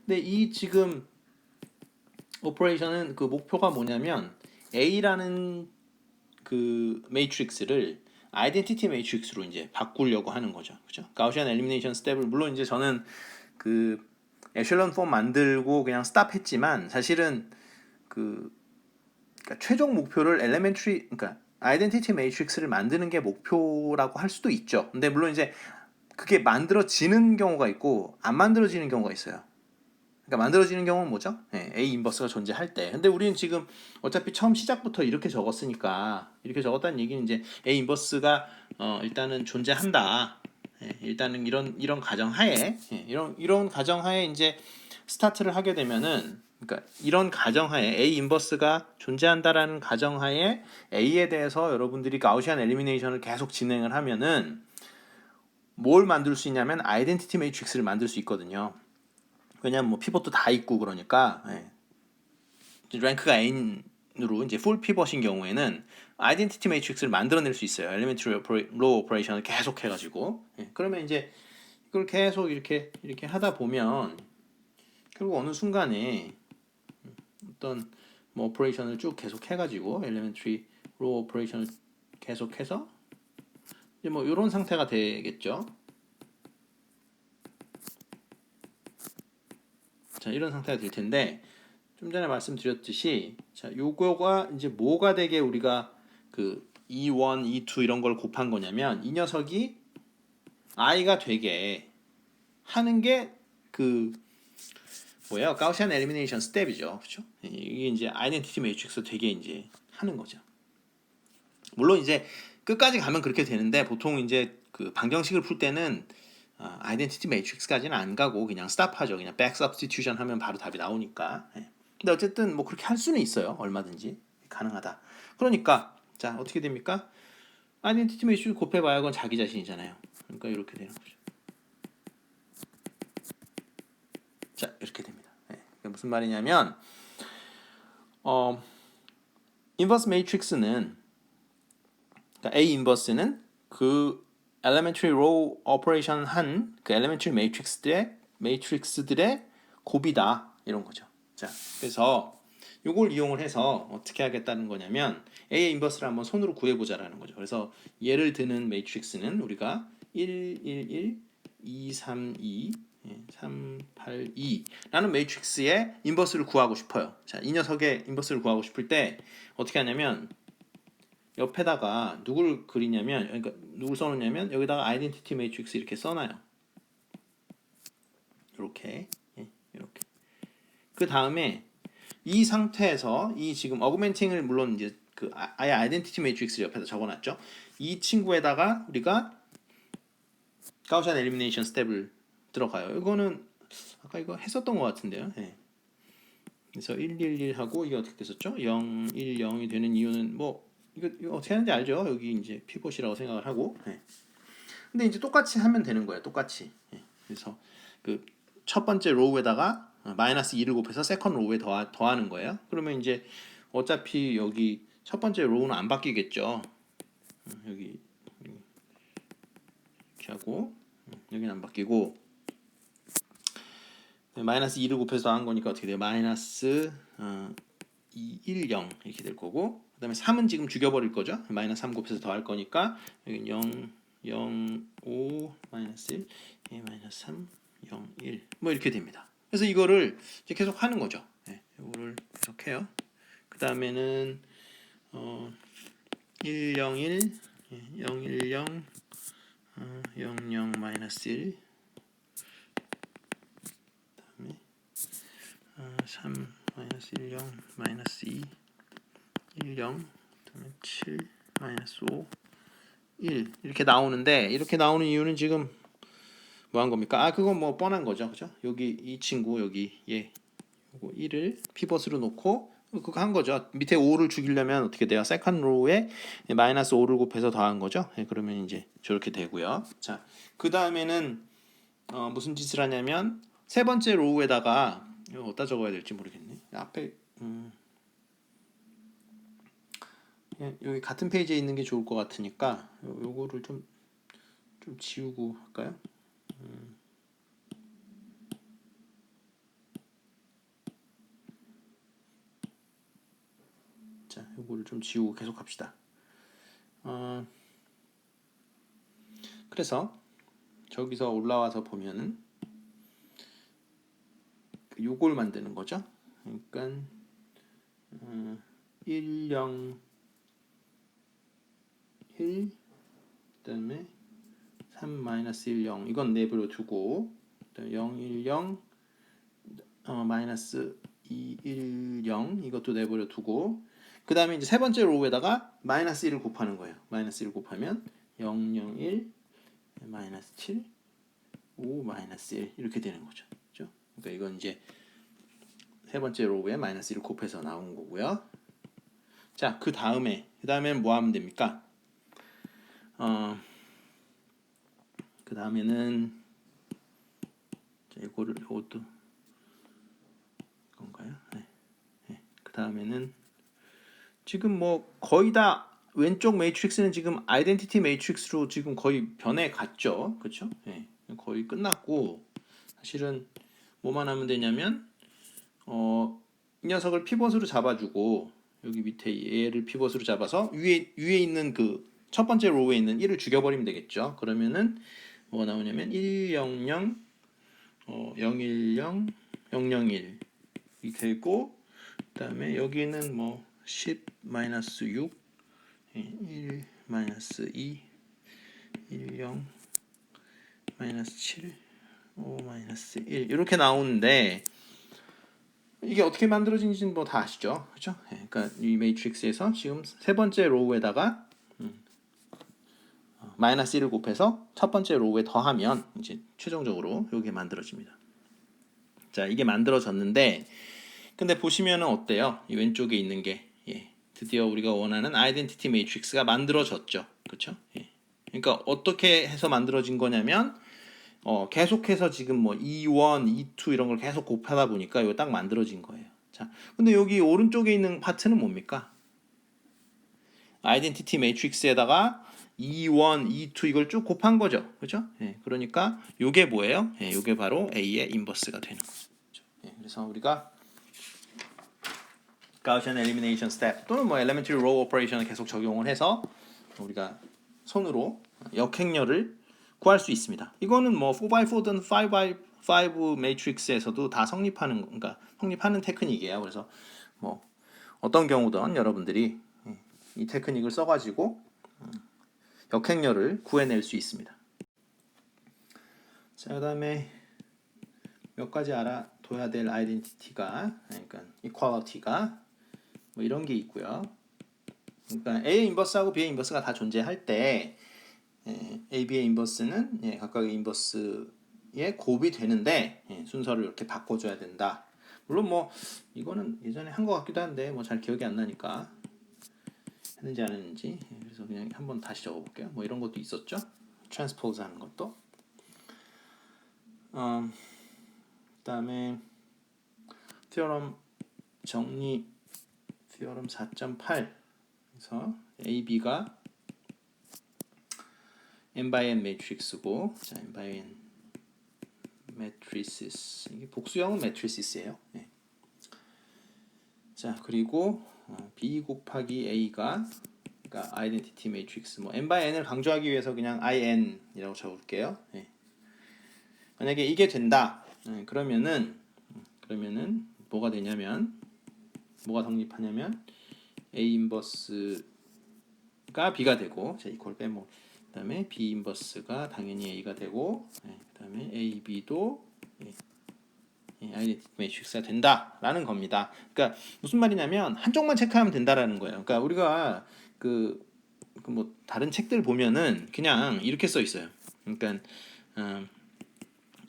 근데 이 지금 오퍼레이션은 그 목표가 뭐냐면 A라는 그 매트릭스를 아이덴티티 매트릭스로 이제 바꾸려고 하는 거죠. 그죠? 가우시안 엘리미네이션 스텝을 물론 이제 저는 그 에셜런 폼 만들고 그냥 스탑했지만 사실은 그 그러니까 최종 목표를 엘레멘트리 그러니까 아이덴티티 매트릭스를 만드는 게 목표라고 할 수도 있죠. 근데 물론 이제 그게 만들어지는 경우가 있고 안 만들어지는 경우가 있어요. 그러니까 만들어지는 경우는 뭐죠? A 인버스가 존재할 때. 근데 우리는 지금 어차피 처음 시작부터 이렇게 적었으니까 이렇게 적었다는 얘기는 이제 A 인버스가 일단은 존재한다. 일단은 이런 가정하에 이런 가정하에 이제 스타트를 하게 되면은 그러니까 이런 가정하에 A 인버스가 존재한다라는 가정하에 A에 대해서 여러분들이 가우시안 엘리미네이션을 계속 진행을 하면은 뭘 만들 수 있냐면 아이덴티티 매트릭스를 만들 수 있거든요. 왜냐면 뭐 피벗도 다 있고 그러니까 랭크가 n으로 이제 풀 피벗인 경우에는 아이덴티티 매트릭스를 만들어낼 수 있어요. 엘리멘트리 로우 오퍼레이션을 계속 해가지고 그러면 이제 이걸 계속 이렇게 하다 보면 결국 어느 순간에 어떤 뭐 오퍼레이션을 쭉 계속 해가지고 엘리멘트리 로우 오퍼레이션을 계속해서 이제 뭐 이런 상태가 되겠죠. 자 이런 상태가 될 텐데 좀 전에 말씀드렸듯이 자 요거가 이제 뭐가 되게 우리가 그 E1, E2 이런 걸 곱한 거냐면 이 녀석이 i가 되게 하는 게 그 뭐야 가우시안 엘리미네이션 스텝이죠, 그렇죠? 이게 이제 아이덴티티 매트릭스 되게 이제 하는 거죠. 물론 이제 끝까지 가면 그렇게 되는데 보통 이제 그 방정식을 풀 때는 아이덴티티 매트릭스까지는 안 가고 그냥 스탑하죠. 그냥 백 서브스티튜션 하면 바로 답이 나오니까. 근데 어쨌든 뭐 그렇게 할 수는 있어요. 얼마든지 가능하다. 그러니까 자 어떻게 됩니까? 아이덴티티 매트릭스 곱해봐야 그건 자기 자신이잖아요. 그러니까 이렇게 되는 거죠. 자 이렇게 됩니다. 무슨 말이냐면 인버스 매트릭스는 그러니까 A 인버스는 그 elementary row operation 한 그 elementary 매트릭스들의 곱이다 이런 거죠. 자, 그래서 이걸 이용을 해서 어떻게 하겠다는 거냐면 A의 인버스를 한번 손으로 구해보자라는 거죠. 그래서 예를 드는 매트릭스는 우리가 1, 1, 1, 2, 3, 2, 382라는 매트릭스의 인버스를 구하고 싶어요. 자, 이 녀석의 인버스를 구하고 싶을 때 어떻게 하냐면 옆에다가 누굴 그리냐면, 그러니까 누굴 써놓냐면 여기다가 아이덴티티 매트릭스 이렇게 써놔요. 이렇게, 이렇게. 그 다음에 이 상태에서 이 지금 어그멘팅을 물론 이제 그 아예 아이덴티티 매트릭스를 옆에다 적어놨죠. 이 친구에다가 우리가 가우시안 엘리미네이션 스텝을 들어가요. 이거는 아까 이거 했었던 것 같은데요. 네. 그래서 111 하고 이게 어떻게 됐었죠? 0, 1, 0이 되는 이유는 뭐 이거 어떻게 하는지 알죠? 여기 이제 피벗이라고 생각을 하고. 네. 근데 이제 똑같이 하면 되는 거예요. 똑같이. 네. 그래서 그 첫 번째 로우에다가 마이너스 2를 곱해서 세컨드 로우에 더하는 거예요. 그러면 이제 어차피 여기 첫 번째 로우는 안 바뀌겠죠. 여기 이렇게 하고 여기는 안 바뀌고 마이너스 2를 곱해서 더한 거니까 어떻게 돼요? 마이너스 2, 1, 0 이렇게 될 거고 그 다음에 3은 지금 죽여버릴 거죠. 마이너스 3 곱해서 더할 거니까 여기 0, 0, 5, 마이너스 1, 마이너스 3, 0, 1 뭐 이렇게 됩니다. 그래서 이거를 이제 계속 하는 거죠. 이거를 계속 해요. 그 다음에는 1, 0, 1, 0, 1, 0, 0, 0, 마이너스 1 그다음에 3, 마이너스 1, 0, 마이너스 2 1, 0 그다음에 7, 마이너스 5 1 이렇게 나오는데 이렇게 나오는 이유는 지금 뭐 한 겁니까? 그건 뭐 뻔한 거죠. 그죠? 여기 이 친구 여기 요거 1을 피벗으로 놓고 그거 한 거죠. 밑에 5를 죽이려면 어떻게 돼요? 세컨드 로우에 마이너스 5를 곱해서 더한 거죠. 그러면 이제 저렇게 되고요. 자, 그 다음에는 무슨 짓을 하냐면 세 번째 로우에다가 이거 어디다 적어야 될지 모르겠네. 앞에 여기 같은 페이지에 있는 게 좋을 것 같으니까 요거를 좀 지우고 할까요? 자, 요거를 좀 지우고 계속 합시다. 그래서 저기서 올라와서 보면은 요걸 만드는 거죠. 그러니까 1, 0, 1 그다음에 3 마이너스 1, 0 이건 내버려 두고 0, 1, 0 마이너스 2, 1, 0 이것도 내버려 두고 그 다음에 이제 세 번째 로우에다가 마이너스 1을 곱하는 거예요. 마이너스 1을 곱하면 0, 0, 1 마이너스 7 5 마이너스 1 이렇게 되는 거죠. 그렇죠? 그러니까 이건 이제 세 번째 로우에 마이너스 1을 곱해서 나온 거고요. 자, 그 다음에는 뭐 하면 됩니까? 그 다음에는 이것도 건가요? 네. 그 다음에는 지금 뭐 거의 다 왼쪽 매트릭스는 지금 아이덴티티 매트릭스로 지금 거의 변해 갔죠, 그렇죠? 네. 거의 끝났고 사실은 뭐만 하면 되냐면 이 녀석을 피벗으로 잡아주고 여기 밑에 얘를 피벗으로 잡아서 위에 있는 그 첫 번째 로우에 있는 1을 죽여버리면 되겠죠. 그러면은 뭐가 나오냐면 1, 0, 0, 0, 1, 0, 0, 0, 1 이 되고 그다음에 여기는 뭐 10 마이너스 6, 1 마이너스 2, 1, 0 마이너스 7, 5 마이너스 1 이렇게 나오는데 이게 어떻게 만들어진지는 뭐 다 아시죠, 그렇죠? 그러니까 이 매트릭스에서 지금 세 번째 로우에다가 마이너스 1을 곱해서 첫 번째 로우에 더하면 이제 최종적으로 이게 만들어집니다. 자, 이게 만들어졌는데 근데 보시면은 어때요? 이 왼쪽에 있는 게 드디어 우리가 원하는 아이덴티티 매트릭스가 만들어졌죠, 그렇죠? 그러니까 어떻게 해서 만들어진 거냐면 계속해서 지금 뭐 E1, E2 이런 걸 계속 곱하다 보니까 이거 딱 만들어진 거예요. 자, 근데 여기 오른쪽에 있는 파트는 뭡니까? 아이덴티티 매트릭스에다가 E1, E2 이걸 쭉 곱한 거죠, 그렇죠? 그러니까 이게 뭐예요? 이게 바로 A의 인버스가 되는 거죠. 그래서 우리가 가우시안 엘리미네이션 스텝 또는 뭐 엘레멘터리 로우 오퍼레이션을 계속 적용을 해서 우리가 손으로 역행렬을 구할 수 있습니다. 이거는 뭐 4x4든 5 매트릭스에서도 다 성립하는, 그러니까 성립하는 테크닉이에요. 그래서 뭐 어떤 경우든 여러분들이 이 테크닉을 써가지고 역행렬을 구해낼 수 있습니다. 자, 그다음에 몇 가지 알아둬야 될 아이덴티티가, 그러니까 이퀄리티가 뭐 이런 게 있고요. 그러니까 A의 인버스하고 B의 인버스가 다 존재할 때 A, B의 인버스는 각각의 인버스에 곱이 되는데 순서를 이렇게 바꿔줘야 된다. 물론 뭐 이거는 예전에 한 것 같기도 한데 뭐 잘 기억이 안 나니까 했는지 안 했는지, 그래서 그냥 한번 다시 적어볼게요. 뭐 이런 것도 있었죠. 트랜스포즈 하는 것도. 그다음에 티어럼 정리, 티어럼 4.8. 그래서 A, B가 n by n 매트릭스고, 자, n by n 매트리시스, 이게 복수형은 매트리시스예요. 네. 자, 그리고 B 곱하기 A가, 그러니까 아이덴티티 매트릭스, 뭐 n by n을 강조하기 위해서 그냥 in이라고 적을게요. 네. 만약에 이게 된다, 그러면은 뭐가 되냐면, 뭐가 성립하냐면 A 인버스가 B가 되고, 자, 이퀄 빼고, 그다음에 B 인버스가 당연히 A가 되고, 그다음에 A, B도 아이덴티티 매트릭스가 된다라는 겁니다. 그러니까 무슨 말이냐면 한쪽만 체크하면 된다라는 거예요. 그러니까 우리가 뭐 다른 책들 보면은 그냥 이렇게 써 있어요. 그러니까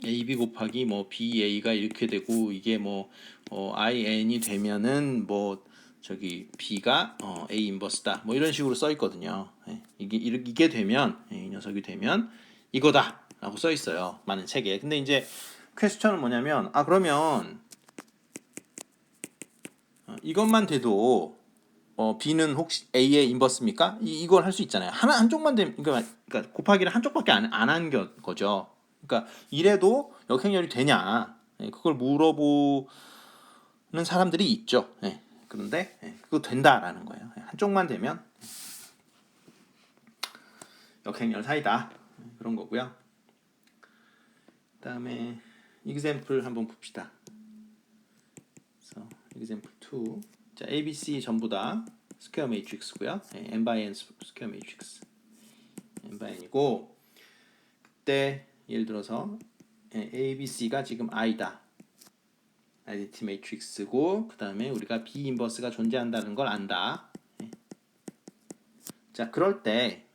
AB 곱하기 뭐 BA가 이렇게 되고, 이게 뭐 IN이 되면은 뭐 저기 B가 A 인버스다, 뭐 이런 식으로 써 있거든요. 이게 되면, 이 녀석이 되면 이거다라고 써 있어요, 많은 책에. 근데 이제 퀘스천은 뭐냐면, 그러면 이것만 돼도 B는 혹시 A의 인버스입니까? 이걸 할 수 있잖아요. 한쪽만 되면, 그러니까 곱하기를 한쪽밖에 안 한 거죠. 그러니까 이래도 역행렬이 되냐? 그걸 물어보는 사람들이 있죠. 그런데 그거 된다라는 거예요. 한쪽만 되면 역행렬 사이다, 그런 거고요. 그다음에 example 한번 봅시다. 그래서 example 2. 자, A, B, C 전부 다 스퀘어 매트릭스고요. n by n 스퀘어 매트릭스. n by n이고, 그때 예를 들어서 A, B, C가 지금 I다. 아이덴티티 매트릭스고, 그 다음에 우리가 B 인버스가 존재한다는 걸 안다. 자, 그럴 때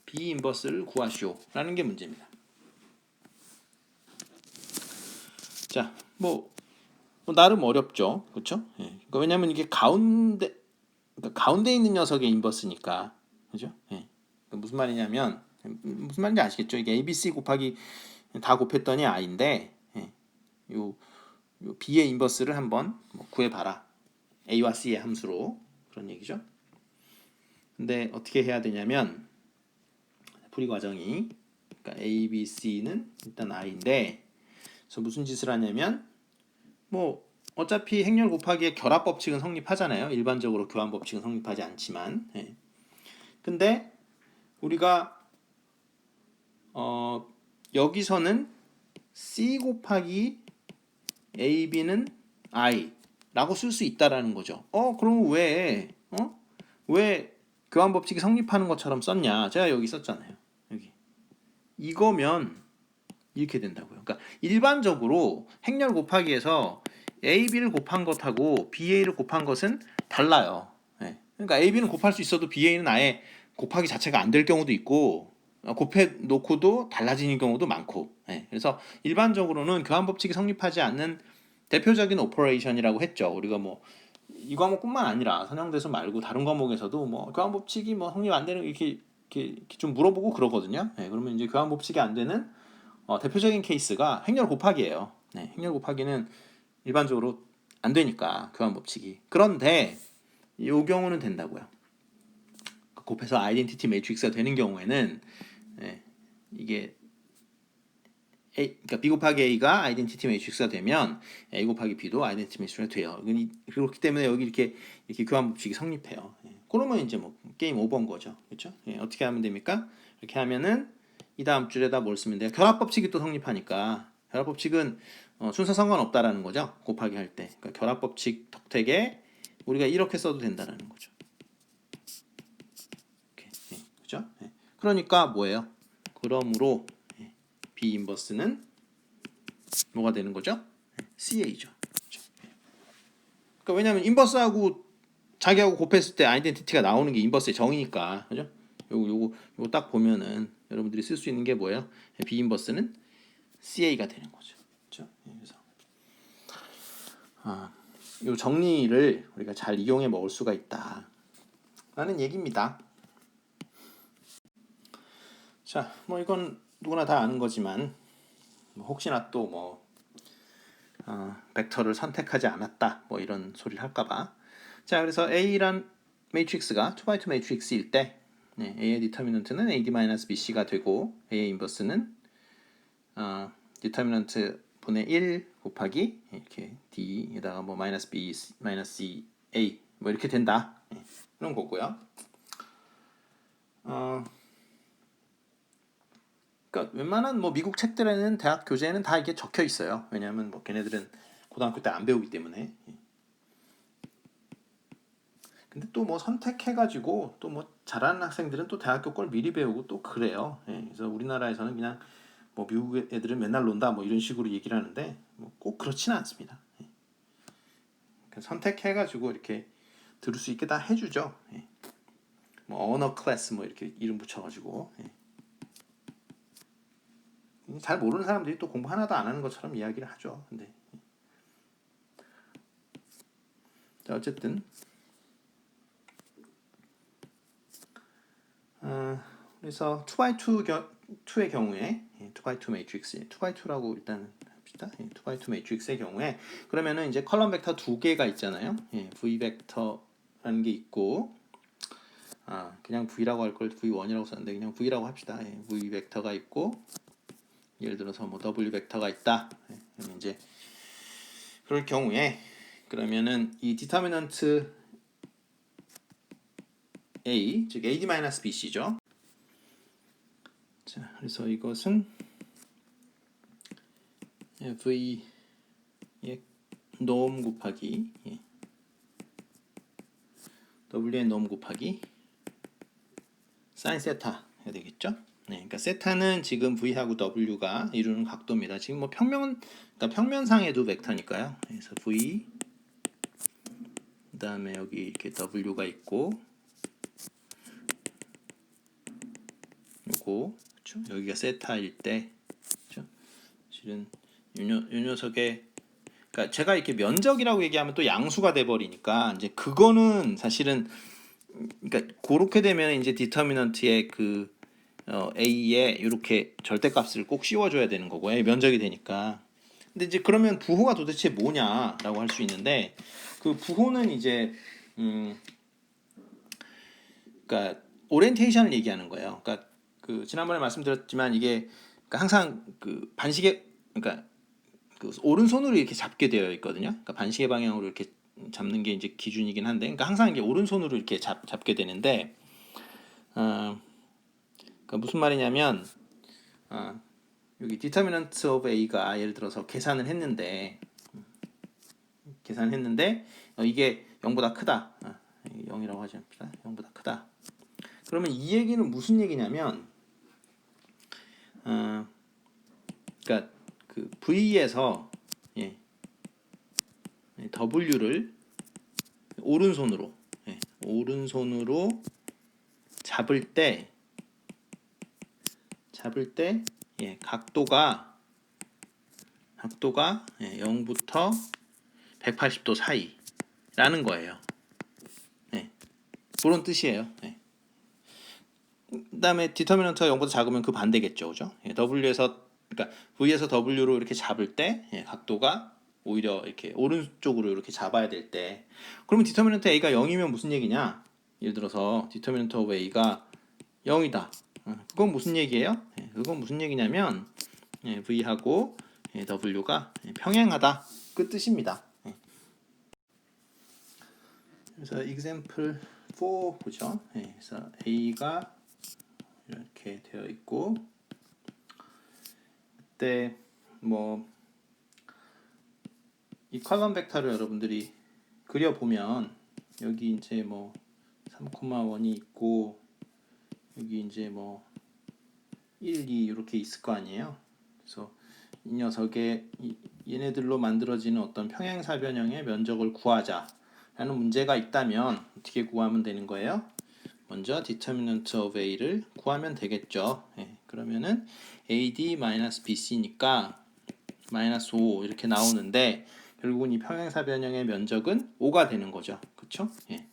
B 인버스를 구하시오라는 게 문제입니다. 자, 뭐 나름 어렵죠, 그렇죠? 그러니까 왜냐하면 이게 가운데 있는 녀석의 인버스니까, 그죠? 그러니까 무슨 말이냐면, 무슨 말인지 아시겠죠? 이게 ABC 곱하기 다 곱했더니 I인데, 요 B의 인버스를 한번 구해봐라. A와 C의 함수로, 그런 얘기죠. 근데 어떻게 해야 되냐면, 풀이 과정이, 그러니까 A, B, C는 일단 I인데, 그래서 무슨 짓을 하냐면, 뭐 어차피 행렬 곱하기의 결합 법칙은 성립하잖아요. 일반적으로 교환 법칙은 성립하지 않지만. 근데 우리가 여기서는 C 곱하기 AB는 I라고 쓸 수 있다라는 거죠. 그럼 왜 교환 법칙이 성립하는 것처럼 썼냐? 제가 여기 썼잖아요. 여기. 이거면 이렇게 된다고요. 그러니까 일반적으로 행렬 곱하기에서 AB를 곱한 것하고 BA를 곱한 것은 달라요. 그러니까 AB는 곱할 수 있어도 BA는 아예 곱하기 자체가 안 될 경우도 있고, 곱해 놓고도 달라지는 경우도 많고. 그래서 일반적으로는 교환 법칙이 성립하지 않는 대표적인 오퍼레이션이라고 했죠. 우리가 뭐 이 과목뿐만 아니라 선형대수 말고 다른 과목에서도 뭐 교환 법칙이 뭐 성립 안 되는 이렇게 좀 물어보고 그러거든요. 그러면 이제 교환 법칙이 안 되는 대표적인 케이스가 행렬 곱하기예요. 행렬 곱하기는 일반적으로 안 되니까, 교환 법칙이. 그런데 이 경우는 된다고요. 곱해서 아이덴티티 매트릭스가 되는 경우에는 이게 그러니까 B 곱하기 A가 아이덴티티 매트릭스가 되면 A 곱하기 B도 아이덴티티 매트릭스가 돼요. 그렇기 때문에 여기 이렇게 교환 법칙이 성립해요. 그러면 이제 뭐 게임 오버인 거죠, 그렇죠? 어떻게 하면 됩니까? 이렇게 하면은 이 다음 줄에다 뭘 쓰면 돼요? 결합법칙이 또 성립하니까 결합법칙은 순서 상관없다라는 거죠. 곱하기 할 때. 그러니까 결합법칙 덕택에 우리가 이렇게 써도 된다라는 거죠. 이렇게. 네, 그죠? 네. 그러니까 뭐예요? 그러므로 B 인버스는 뭐가 되는 거죠? CA죠. 그렇죠? 그러니까 왜냐하면 인버스하고 자기하고 곱했을 때 아이덴티티가 나오는 게 인버스의 정의니까, 그죠? 요거 딱 보면은 여러분들이 쓸 수 있는 게 뭐예요? B 인버스는 CA가 되는 거죠. 그렇죠? 그래서 요 정리를 우리가 잘 이용해 먹을 수가 있다라는 얘기입니다. 자, 뭐 이건 누구나 다 아는 거지만 혹시나 또 뭐 벡터를 선택하지 않았다 뭐 이런 소리를 할까봐. 자, 그래서 A란 매트릭스가 2x2 매트릭스일 때 A의 디터미넌트는 AD-BC가 되고 A의 인버스는 디터미넌트 분의 1 곱하기 이렇게 D에다가 뭐 마이너스 B, 마이너스 C, A 뭐 이렇게 된다. 그런 거고요. 그러니까 웬만한 뭐 미국 책들에는 대학 교재에는 다 이게 적혀 있어요. 왜냐하면 뭐 걔네들은 고등학교 때 안 배우기 때문에. 근데 또 뭐 선택해가지고 또 뭐 잘하는 학생들은 또 대학교 걸 미리 배우고 또 그래요. 그래서 우리나라에서는 그냥 뭐 미국 애들은 맨날 논다 뭐 이런 식으로 얘기를 하는데 뭐 꼭 그렇지는 않습니다. 선택해가지고 이렇게 들을 수 있게 다 해주죠. 뭐 언어 클래스 뭐 이렇게 이름 붙여가지고 잘 모르는 사람들이 또 공부 하나도 안 하는 것처럼 이야기를 하죠. 근데 자, 어쨌든 그래서 2x2의 경우에 2x2 매트릭스 2x2라고 일단 합시다. 2x2 매트릭스의 경우에 그러면은 이제 컬럼 벡터 두 개가 있잖아요. V 벡터라는 게 있고 그냥 V라고 할 걸 V1이라고 썼는데 그냥 V라고 합시다. V 벡터가 있고 예를 들어서 뭐 W 벡터가 있다. 그러면 이제 그럴 경우에 그러면은 이 디터미넌트 A 즉 AD-BC죠. 자, 그래서 이것은 V의 노음 곱하기 W의 노음 곱하기 사인 세타 해야 되겠죠? 그러니까 세타는 지금 V하고 W가 이루는 각도입니다. 지금 뭐 그러니까 평면상에도 벡터니까요. 그래서 V 그다음에 여기 이렇게 W가 있고 요거 그렇죠? 여기가 세타일 때 그렇죠? 실은 요 녀석의 그러니까 제가 이렇게 면적이라고 얘기하면 또 양수가 돼 버리니까 이제 그거는 사실은 그러니까 그렇게 되면 이제 디터미넌트의 그 A에 이렇게 절대값을 꼭 씌워줘야 되는 거고 면적이 되니까. 근데 이제 그러면 부호가 도대체 뭐냐라고 할 수 있는데 그 부호는 이제 그러니까 오리엔테이션을 얘기하는 거예요. 그러니까 그 지난번에 말씀드렸지만 이게 그러니까 항상 그 반시계 그러니까 그 오른손으로 이렇게 잡게 되어 있거든요. 그러니까 반시계 방향으로 이렇게 잡는 게 이제 기준이긴 한데, 그러니까 항상 이게 오른손으로 이렇게 잡게 되는데, 그러니까 무슨 말이냐면, 여기 determinant of A가 예를 들어서 계산했는데 이게 0보다 크다. 0이라고 하지 않습니다. 0보다 크다. 그러면 이 얘기는 무슨 얘기냐면, 그러니까 그 V에서 W를 오른손으로 잡을 때 각도가 0부터 180도 사이라는 거예요. 그런 뜻이에요. 그다음에 디터미넌트가 0보다 작으면 그 반대겠죠, 그죠? 그러니까 V에서 W로 이렇게 잡을 때 각도가 오히려 이렇게 오른쪽으로 이렇게 잡아야 될 때, 그러면 디터미넌트 A가 0이면 무슨 얘기냐? 예를 들어서 디터미넌트 오브 A가 0이다. 그건 무슨 얘기예요? 그건 무슨 얘기냐면 V하고 W가 평행하다 그 뜻입니다. 그래서 example 4 보죠. 그래서 A가 이렇게 되어 있고 이때 뭐 이 컬럼 벡터를 여러분들이 그려보면 여기 이제 뭐 3,1이 있고 여기 이제 뭐 1, 2 이렇게 있을 거 아니에요. 그래서 이 녀석의 얘네들로 만들어지는 어떤 평행사변형의 면적을 구하자라는 문제가 있다면 어떻게 구하면 되는 거예요? 먼저 determinant of a를 구하면 되겠죠. 예, 그러면은 ad-bc니까 -5 이렇게 나오는데 결국은 이 평행사변형의 면적은 5가 되는 거죠. 그렇죠? 예.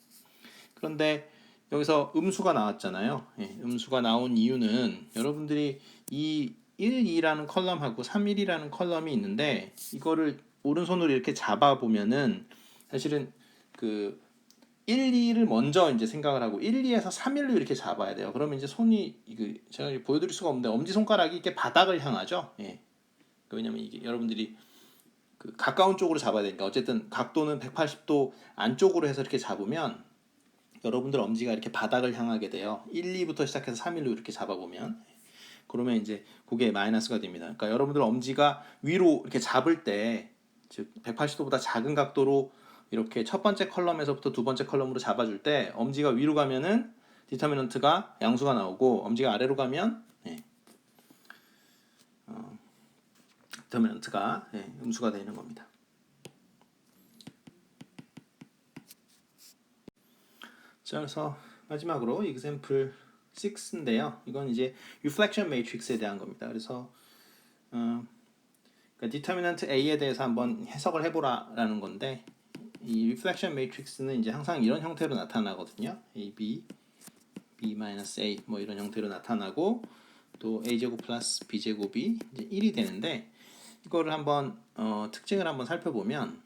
그런데 여기서 음수가 나왔잖아요. 예, 음수가 나온 이유는 여러분들이 이 1, 2라는 컬럼하고 3, 1이라는 컬럼이 있는데 이거를 오른손으로 이렇게 잡아 보면은 사실은 그 1, 2를 먼저 이제 생각을 하고 1, 2에서 3, 1로 이렇게 잡아야 돼요. 그러면 이제 손이 제가 보여드릴 수가 없는데 엄지 손가락이 이렇게 바닥을 향하죠. 예. 왜냐면 이게 여러분들이 그 가까운 쪽으로 잡아야 되니까 어쨌든 각도는 180도 안쪽으로 해서 이렇게 잡으면 여러분들 엄지가 이렇게 바닥을 향하게 돼요. 1, 2부터 시작해서 3, 1로 이렇게 잡아보면 그러면 이제 그게 마이너스가 됩니다. 그러니까 여러분들 엄지가 위로 이렇게 잡을 때 즉 180도보다 작은 각도로 이렇게 첫 번째 컬럼에서부터 두 번째 컬럼으로 잡아줄 때 엄지가 위로 가면은 디터미넌트가 양수가 나오고 엄지가 아래로 가면 디터미넌트가 음수가 되는 겁니다. 자, 그래서 마지막으로 example 6인데요. 이건 이제 reflection matrix에 대한 겁니다. 그래서 그러니까 determinant A에 대해서 한번 해석을 해보라라는 건데 이 reflection matrix는 이제 항상 이런 형태로 나타나거든요. A, B, B-A 뭐 이런 형태로 나타나고 또 A제곱 플러스 B제곱이 이제 1이 되는데 이거를 한번 특징을 한번 살펴보면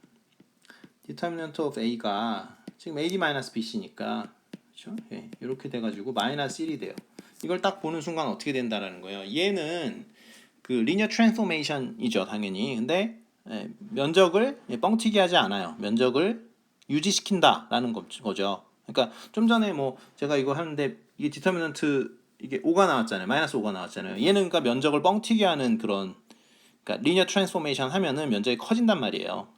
determinant of A가 지금 AD-BC니까 그렇죠? 예, 이렇게 돼가지고 마이너스 1이 돼요. 이걸 딱 보는 순간 어떻게 된다라는 거예요. 얘는 그 리니어 트랜스포메이션이죠, 당연히. 근데 면적을 뻥튀기 하지 않아요. 면적을 유지시킨다라는 거죠. 그러니까 좀 전에 뭐 제가 이거 하는데 이게 디터미넌트 이게 5가 나왔잖아요. 마이너스 5가 나왔잖아요. 얘는 그러니까 면적을 뻥튀기 하는 그런 그러니까 리니어 트랜스포메이션 하면은 면적이 커진단 말이에요.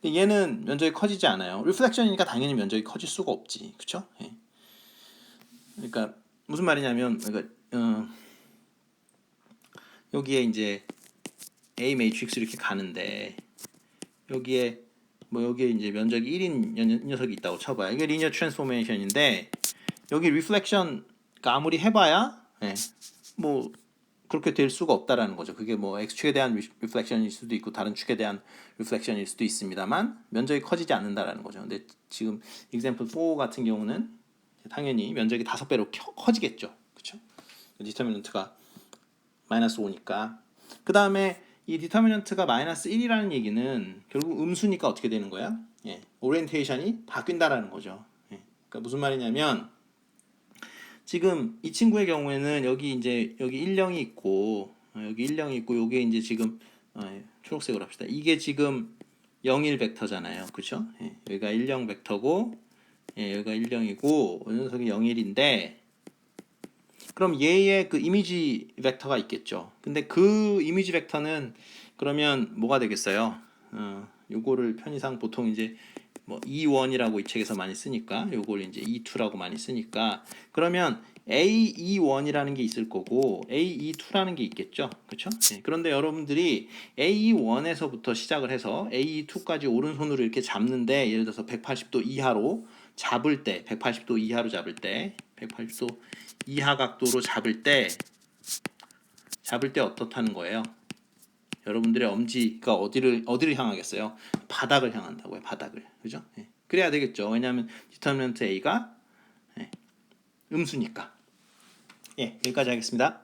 근데 얘는 면적이 커지지 않아요. 리플렉션이니까 당연히 면적이 커질 수가 없지. 그렇죠? 예. 그러니까 무슨 말이냐면 그러니까 여기에 이제 A 매트릭스 이렇게 가는데 여기에 이제 면적이 1인 녀석이 있다고 쳐봐요. 이게 리니어 트랜스포메이션인데 여기 리플렉션가 아무리 해봐야 뭐 그렇게 될 수가 없다라는 거죠. 그게 뭐 x축에 대한 리플렉션일 수도 있고 다른 축에 대한 리플렉션일 수도 있습니다만 면적이 커지지 않는다라는 거죠. 근데 지금 example 4 같은 경우는 당연히 면적이 5배로 커지겠죠. 그렇죠? 디터미넌트가 마이너스 5니까 그 다음에 이 디터미넌트가 마이너스 1이라는 얘기는 결국 음수니까 어떻게 되는 거야? 오리엔테이션이 바뀐다라는 거죠. 그러니까 무슨 말이냐면 지금 이 친구의 경우에는 여기 이제 여기 1령이 있고 여기 1령이 있고 요게 이제 지금 초록색으로 합시다. 이게 지금 0, 1 벡터잖아요. 그렇죠? 여기가 1령 벡터고 여기가 1령이고 이 녀석이 0, 1인데 그럼 얘의 그 이미지 벡터가 있겠죠. 근데 그 이미지 벡터는 그러면 뭐가 되겠어요? 요거를 편의상 보통 이제 뭐 E1이라고 이 책에서 많이 쓰니까 요걸 이제 E2라고 많이 쓰니까 그러면 AE1이라는 게 있을 거고 AE2라는 게 있겠죠. 그렇죠? 그런데 여러분들이 AE1에서부터 시작을 해서 AE2까지 오른손으로 이렇게 잡는데 예를 들어서 180도 이하로 잡을 때 180도 이하로 잡을 때 180도 이하 각도로 잡을 때 어떻다는 거예요? 여러분들의 엄지가 어디를 향하겠어요? 바닥을 향한다고요. 바닥을. 그죠? 그래야 되겠죠. 왜냐하면 디터미넌트 A가 음수니까. 여기까지 하겠습니다.